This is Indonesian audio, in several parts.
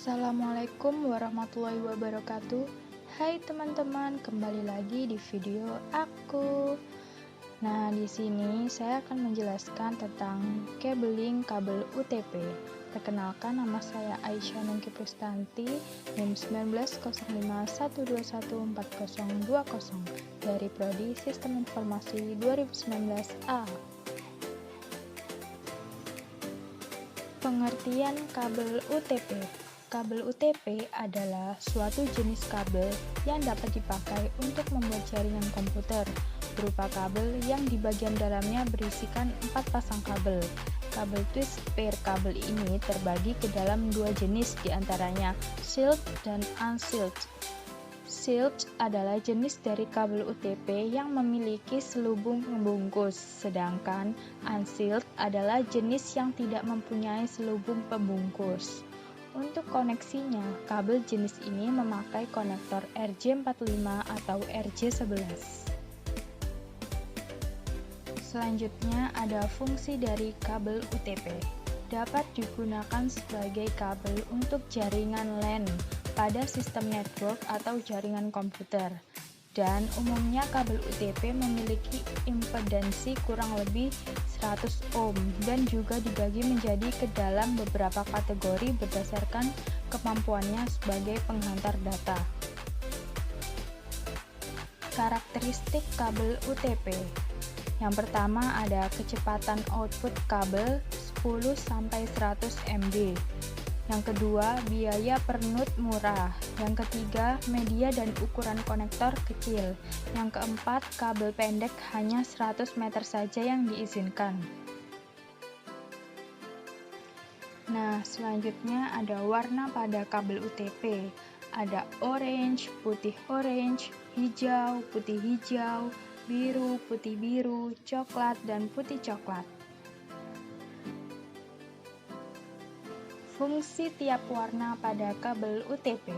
Assalamualaikum warahmatullahi wabarakatuh. Hai teman-teman, kembali lagi di video aku. Nah, di sini saya akan menjelaskan tentang cabling kabel UTP. Perkenalkan, nama saya Aisyah Nungki Pristanti, NIM 1905121420 dari Prodi Sistem Informasi 2019A. Pengertian kabel UTP. Kabel UTP adalah suatu jenis kabel yang dapat dipakai untuk membuat jaringan komputer, berupa kabel yang di bagian dalamnya berisikan 4 pasang kabel. Kabel twist pair kabel ini terbagi ke dalam dua jenis, diantaranya shielded dan unshielded. Shielded adalah jenis dari kabel UTP yang memiliki selubung pembungkus, sedangkan unshielded adalah jenis yang tidak mempunyai selubung pembungkus. Untuk koneksinya, kabel jenis ini memakai konektor RJ45 atau RJ11. Selanjutnya ada fungsi dari kabel UTP. Dapat digunakan sebagai kabel untuk jaringan LAN pada sistem network atau jaringan komputer. Dan umumnya kabel UTP memiliki impedansi kurang lebih 100 ohm dan juga dibagi menjadi ke dalam beberapa kategori berdasarkan kemampuannya sebagai penghantar data. Karakteristik kabel UTP. Yang pertama ada kecepatan output kabel 10-100 MB. Yang kedua, biaya per node murah. Yang ketiga, media dan ukuran konektor kecil. Yang keempat, kabel pendek hanya 100 meter saja yang diizinkan. Nah, selanjutnya ada warna pada kabel UTP. Ada orange, putih orange, hijau, putih hijau, biru, putih biru, coklat, dan putih coklat. Fungsi tiap warna pada kabel UTP.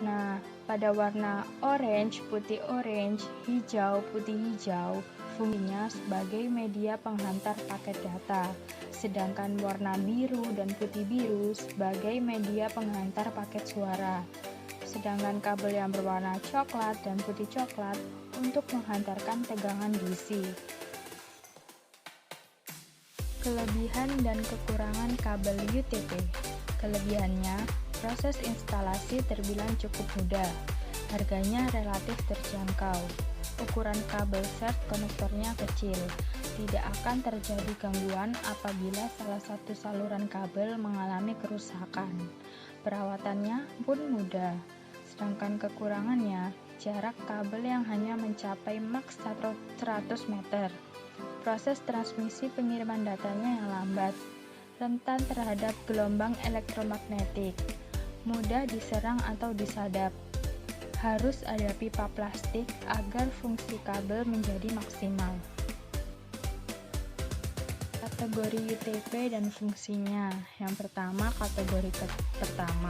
Nah, pada warna orange, putih orange, hijau, putih hijau, fungsinya sebagai media penghantar paket data. Sedangkan warna biru dan putih biru sebagai media penghantar paket suara. Sedangkan kabel yang berwarna coklat dan putih coklat untuk menghantarkan tegangan DC. Kelebihan dan kekurangan kabel UTP. Kelebihannya, proses instalasi terbilang cukup mudah. Harganya relatif terjangkau. Ukuran kabel set konektornya kecil. Tidak akan terjadi gangguan apabila salah satu saluran kabel mengalami kerusakan. Perawatannya pun mudah. Sedangkan kekurangannya, jarak kabel yang hanya mencapai maks 100 meter. Proses transmisi pengiriman datanya yang lambat, rentan terhadap gelombang elektromagnetik, mudah diserang atau disadap. Harus ada pipa plastik agar fungsi kabel menjadi maksimal. Kategori UTP dan fungsinya. Yang pertama, kategori pertama,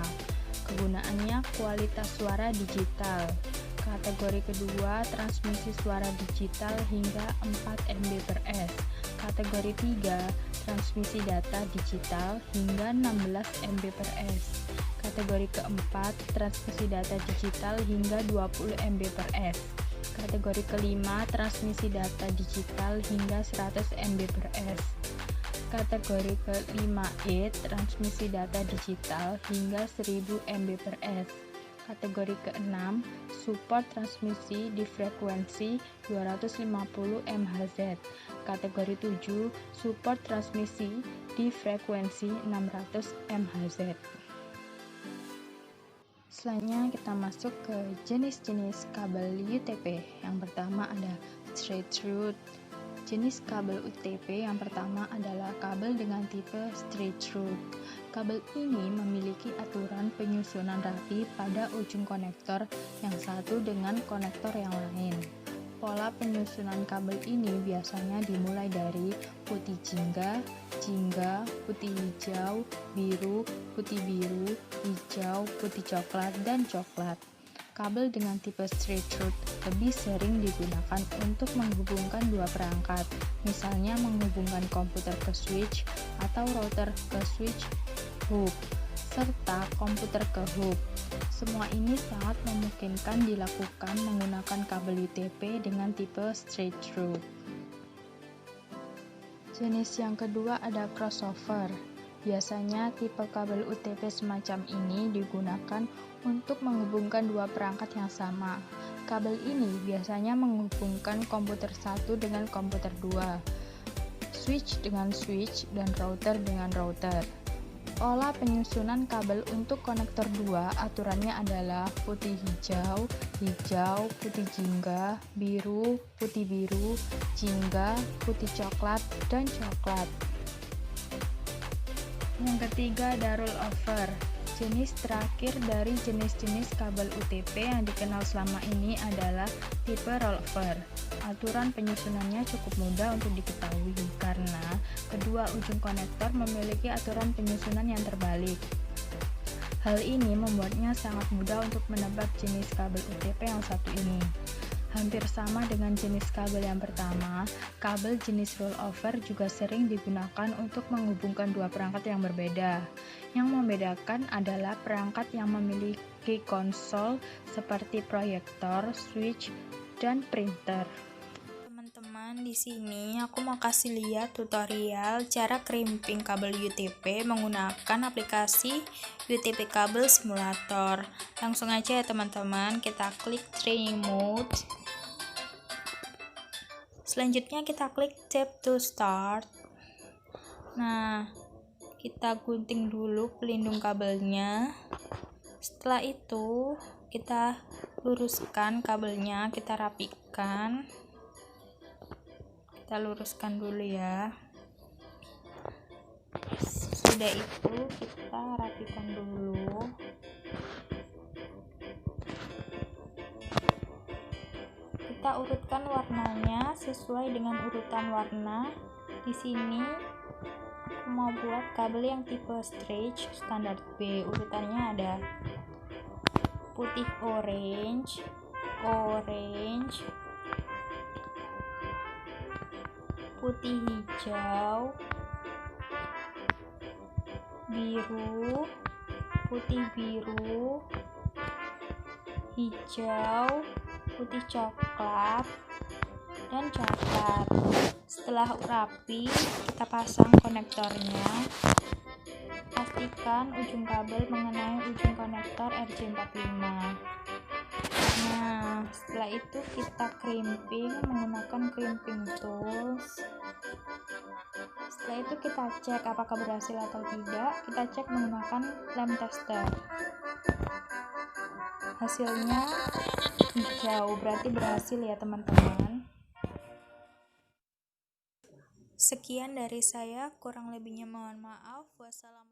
kegunaannya kualitas suara digital. Kategori kedua, transmisi suara digital hingga 4 Mbps. Kategori 3, transmisi data digital hingga 16 Mbps. Kategori keempat, transmisi data digital hingga 20 Mbps. Kategori kelima, transmisi data digital hingga 100 Mbps. Kategori ke-5E, transmisi data digital hingga 1000 Mbps. Kategori ke-6, support transmisi di frekuensi 250 MHz. Kategori 7, support transmisi di frekuensi 600 MHz. Selanjutnya kita masuk ke jenis-jenis kabel UTP. Yang pertama ada straight through. Jenis kabel UTP yang pertama adalah kabel dengan tipe straight through. Kabel ini memiliki aturan penyusunan rapi pada ujung konektor yang satu dengan konektor yang lain. Pola penyusunan kabel ini biasanya dimulai dari putih jingga, putih hijau, biru, putih biru, hijau, putih coklat, dan coklat. Kabel dengan tipe straight through lebih sering digunakan untuk menghubungkan dua perangkat, misalnya menghubungkan komputer ke switch atau router ke switch hub. serta komputer ke hub. Semua ini sangat memungkinkan dilakukan menggunakan kabel UTP dengan tipe straight through. Jenis yang kedua ada crossover. Biasanya tipe kabel UTP semacam ini digunakan untuk menghubungkan dua perangkat yang sama. Kabel ini biasanya menghubungkan komputer 1 dengan komputer 2, switch dengan switch, dan router dengan router. Pola penyusunan kabel untuk konektor 2 aturannya adalah putih hijau, hijau, putih jingga, biru, putih biru, jingga, putih coklat, dan coklat. Yang ketiga ada rollover. Jenis terakhir dari jenis-jenis kabel UTP yang dikenal selama ini adalah tipe rollover. Aturan penyusunannya cukup mudah untuk diketahui karena kedua ujung konektor memiliki aturan penyusunan yang terbalik. Hal ini membuatnya sangat mudah untuk menebak jenis kabel UTP yang satu ini. Hampir sama dengan jenis kabel yang pertama, kabel jenis rollover juga sering digunakan untuk menghubungkan dua perangkat yang berbeda. Yang membedakan adalah perangkat yang memiliki konsol seperti proyektor, switch, dan printer. Teman-teman, di sini aku mau kasih lihat tutorial cara crimping kabel UTP menggunakan aplikasi UTP Kabel Simulator. Langsung aja ya teman-teman, kita klik training mode. Selanjutnya kita klik tap to start. Nah, kita gunting dulu pelindung kabelnya. Setelah itu kita luruskan kabelnya, kita rapikan. Kita luruskan dulu ya. Sudah itu kita rapikan dulu. Kita urutkan warnanya sesuai dengan urutan warna. Di sini aku mau buat kabel yang tipe stretch standar B. Urutannya ada putih orange, orange, putih hijau, biru, putih biru, hijau, putih coklat, dan coklat. Setelah rapi, kita pasang konektornya. Pastikan ujung kabel mengenai ujung konektor RJ45. Nah, setelah itu kita crimping menggunakan crimping tools. Setelah itu kita cek apakah berhasil atau tidak. Kita cek menggunakan lem tester. Hasilnya hijau, berarti berhasil ya teman-teman. Sekian dari saya, kurang lebihnya mohon maaf. Wassalamualaikum.